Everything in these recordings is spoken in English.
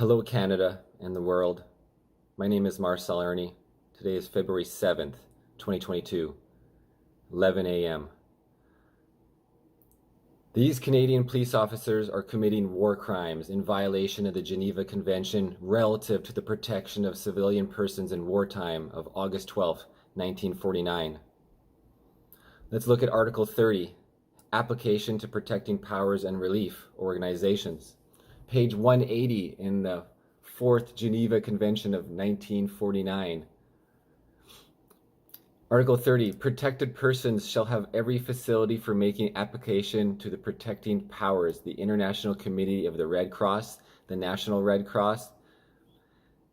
Hello, Canada and the world. My name is Marcel Irnie. Today is February 7th, 2022, 11 a.m. These Canadian police officers are committing war crimes in violation of the Geneva Convention relative to the protection of civilian persons in wartime of August 12, 1949. Let's look at Article 30, Application to Protecting Powers and Relief Organizations. Page 180 in the Fourth Geneva Convention of 1949. Article 30, protected persons shall have every facility for making application to the protecting powers, the International Committee of the Red Cross, the National Red Cross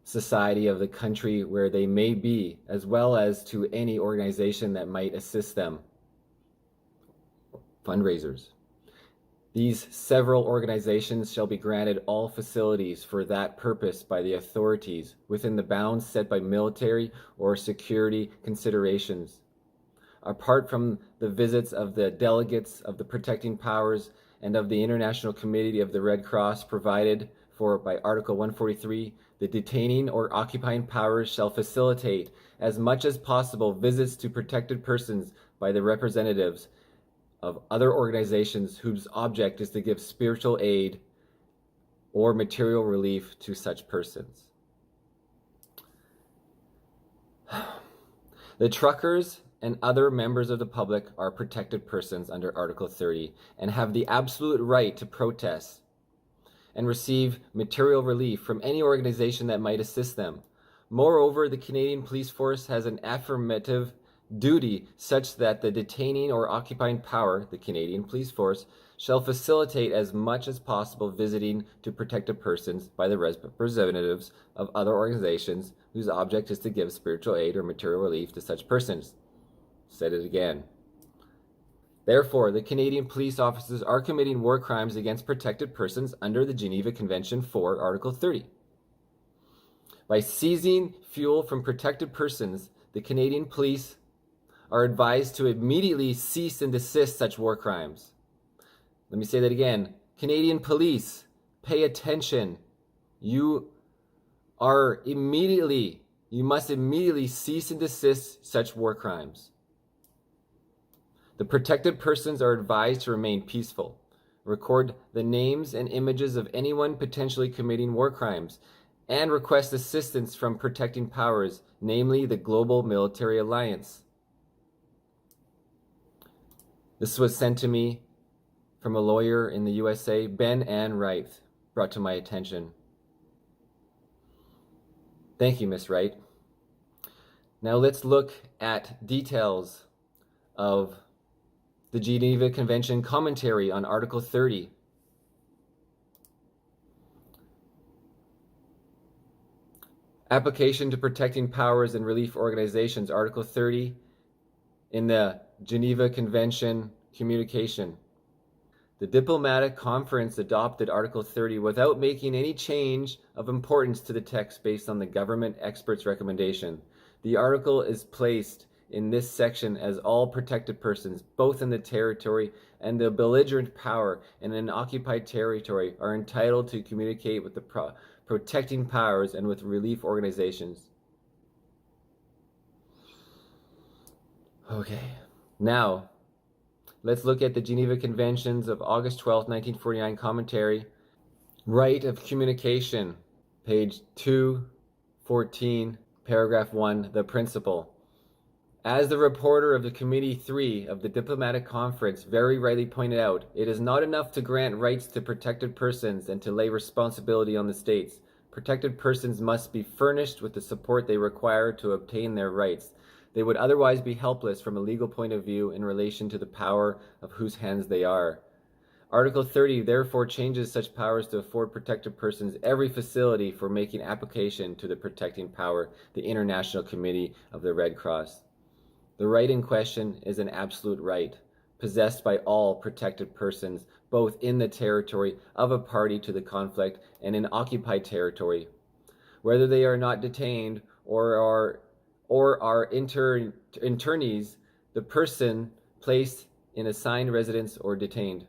Society of the country where they may be, as well as to any organization that might assist them. Fundraisers. These several organizations shall be granted all facilities for that purpose by the authorities within the bounds set by military or security considerations. Apart from the visits of the delegates of the protecting powers and of the International Committee of the Red Cross provided for by Article 143, the detaining or occupying powers shall facilitate as much as possible visits to protected persons by the representatives of other organizations whose object is to give spiritual aid or material relief to such persons. The truckers and other members of the public are protected persons under Article 30 and have the absolute right to protest and receive material relief from any organization that might assist them. Moreover, the Canadian Police Force has an affirmative duty such that the detaining or occupying power, the Canadian Police Force, shall facilitate as much as possible visiting to protected persons by the representatives of other organizations whose object is to give spiritual aid or material relief to such persons. Said it again. Therefore, the Canadian police officers are committing war crimes against protected persons under the Geneva Convention for Article 30. By seizing fuel from protected persons, the Canadian police are advised to immediately cease and desist such war crimes. Let me say that again. Canadian police, pay attention. You must immediately cease and desist such war crimes. The protected persons are advised to remain peaceful. Record the names and images of anyone potentially committing war crimes and request assistance from protecting powers, namely the Global Military Alliance. This was sent to me from a lawyer in the USA, Ben Ann Wright, brought to my attention. Thank you, Miss Wright. Now let's look at details of the Geneva Convention commentary on Article 30. Application to Protecting Powers and Relief Organizations, Article 30 in the Geneva Convention communication. The diplomatic conference adopted Article 30 without making any change of importance to the text based on the government experts' recommendation. The article is placed in this section as all protected persons, both in the territory and the belligerent power and in occupied territory, are entitled to communicate with the protecting powers and with relief organizations. Okay, now let's look at the Geneva Conventions of August 12, 1949 commentary. Right of communication, page 214, paragraph 1, the principle. As the reporter of the Committee 3 of the Diplomatic Conference very rightly pointed out, it is not enough to grant rights to protected persons and to lay responsibility on the states. Protected persons must be furnished with the support they require to obtain their rights. They would otherwise be helpless from a legal point of view in relation to the power of whose hands they are. Article 30 therefore changes such powers to afford protected persons every facility for making application to the protecting power, the International Committee of the Red Cross. The right in question is an absolute right, possessed by all protected persons, both in the territory of a party to the conflict and in occupied territory, whether they are not detained or are internees, the person placed in assigned residence or detained.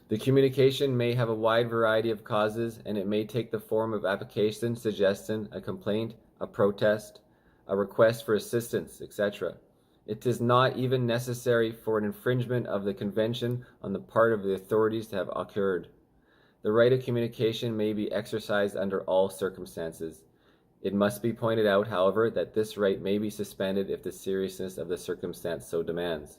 The communication may have a wide variety of causes, and it may take the form of application, suggestion, a complaint, a protest, a request for assistance, etc. It is not even necessary for an infringement of the convention on the part of the authorities to have occurred. The right of communication may be exercised under all circumstances. It must be pointed out, however, that this right may be suspended if the seriousness of the circumstance so demands.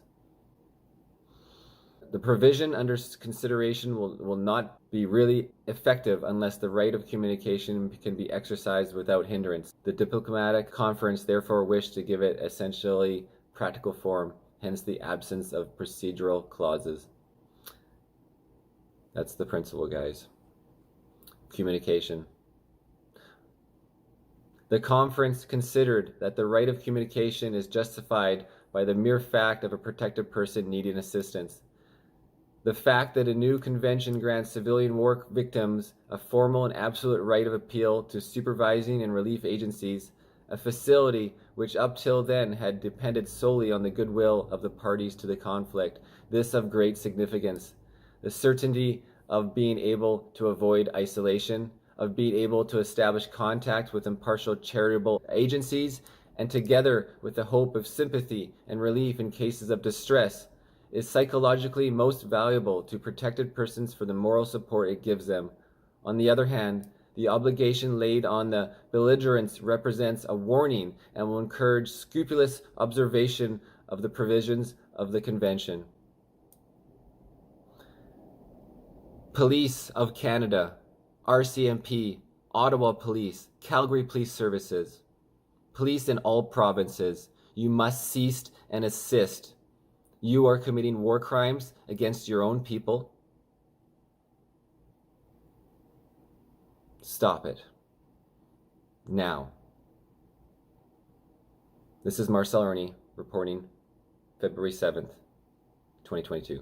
The provision under consideration will not be really effective unless the right of communication can be exercised without hindrance. The diplomatic conference therefore wished to give it essentially practical form, hence the absence of procedural clauses. That's the principle, guys. Communication. The conference considered that the right of communication is justified by the mere fact of a protected person needing assistance. The fact that a new convention grants civilian war victims a formal and absolute right of appeal to supervising and relief agencies, a facility which up till then had depended solely on the goodwill of the parties to the conflict, this of great significance. The certainty of being able to avoid isolation, of being able to establish contact with impartial charitable agencies, and together with the hope of sympathy and relief in cases of distress, is psychologically most valuable to protected persons for the moral support it gives them. On the other hand, the obligation laid on the belligerents represents a warning and will encourage scrupulous observation of the provisions of the Convention. Police of Canada, RCMP, Ottawa Police, Calgary Police Services, police in all provinces, you must cease and assist. You are committing war crimes against your own people. Stop it. Now. This is Marcel Irnie reporting February 7th, 2022.